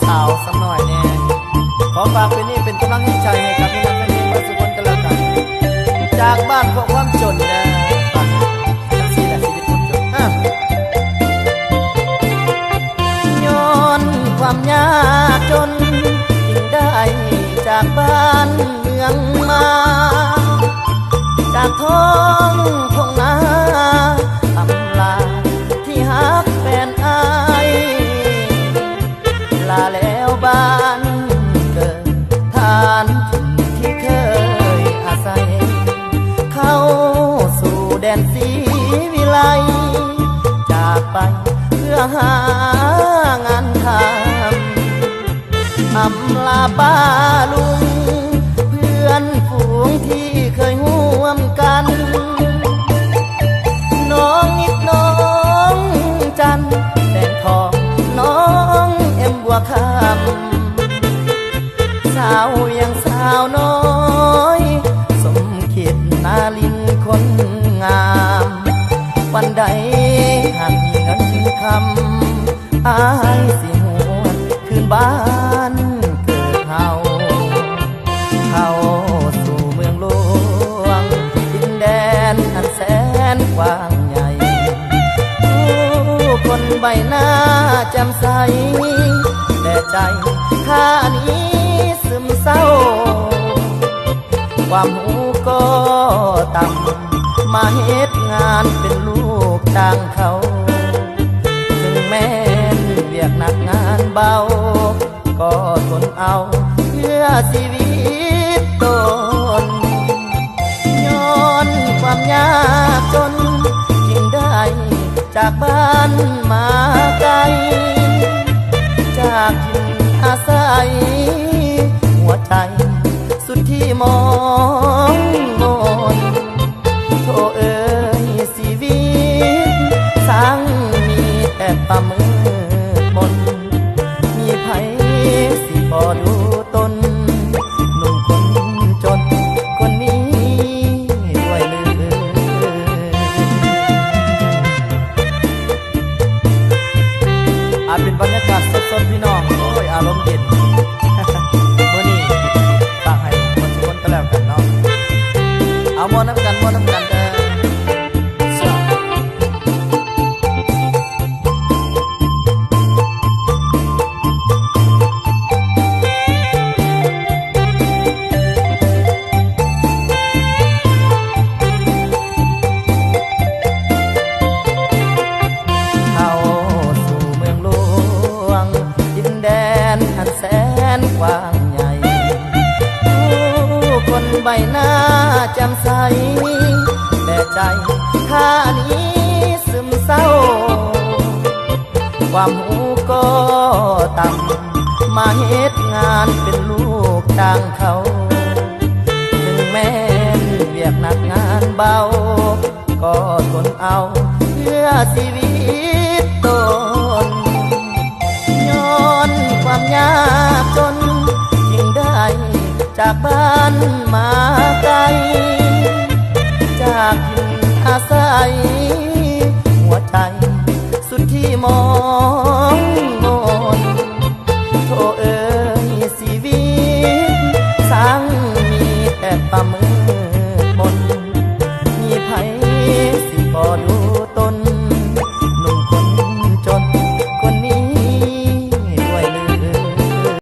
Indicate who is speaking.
Speaker 1: สาวสักหน่อยเนี่ยขอฝากเป็นนี่เป็นกำลังใจให้กับพี่น้องแฟนเพลงทุกคนกันแล้วกันจากบ้านเพราะความจนนะบ้านทั้งสี่แหละชีวิตคนจนย้อนความยากจนจึงได้จากบ้านเมืองมาจากท้องทุ่งนาอำลาที่ฮักแฟนอายลาแล้วบ้านเกิดฐานที่เคยอาศัยเข้าสู่แดนศรีวิไลจากไปเพื่อหางานทำอำลาป้าลุงเพื่อนฝูงที่เคยร่วมกันน้องนิดน้องจันแดงทองน้องเอ็มบัวคำสาวยังสาวน้อยสมคิดนาลินคนงามวันใดหากมีเงินคำอายสิหวนคืนบ้านเกิดเฮาเข้าสู่เมืองหลวงดินแดนอันแสนกว้างใหญ่ผู้คนใบหน้าแจ่มใสแต่ใจข้านี้ซึมเศร้าความหูก็ต่ำมาเฮ็ดงานเป็นลูกจ้างเขาถึงแม้นเวียกหนักงานเบาก็ทนเอาเพื่อชีวิตตนย้อนความยากจนจึงได้จากบ้านมาไกลจากถิ่นอาศัยหัวใจสุดที่มองมนโธ่เอ๋ยชีวิตสร้างมีแต่ประมืดมนมีไผสิพอดูตนหนุ่มคนจนคนนี้ด้วยลืออาจเป็นบรรยากาศสดๆพี่น้องโอ้ยอารมณ์เย็นเมื่อนี้ฝากให้คนทุกคนก็แล้วกันเนาะเอาม้วนน้ำกันเด้อเข้าสู่เมืองหลวงดินแดนอันแสนกว้างใหญ่ผู้คนใบหน้าแจ่มใสแต่ใจข้านี้ซึมเศร้าความหูก็ต่ำมาเฮ็ดงานเป็นลูกจ้างเขาถึงแม้นเวียกหนักงานเบาก็ทนเอาเพื่อชีวิตตนย้อนความยากจนจึงได้จากบ้านมาไกลจากถิ่นอาศัยหัวใจสุดที่มอง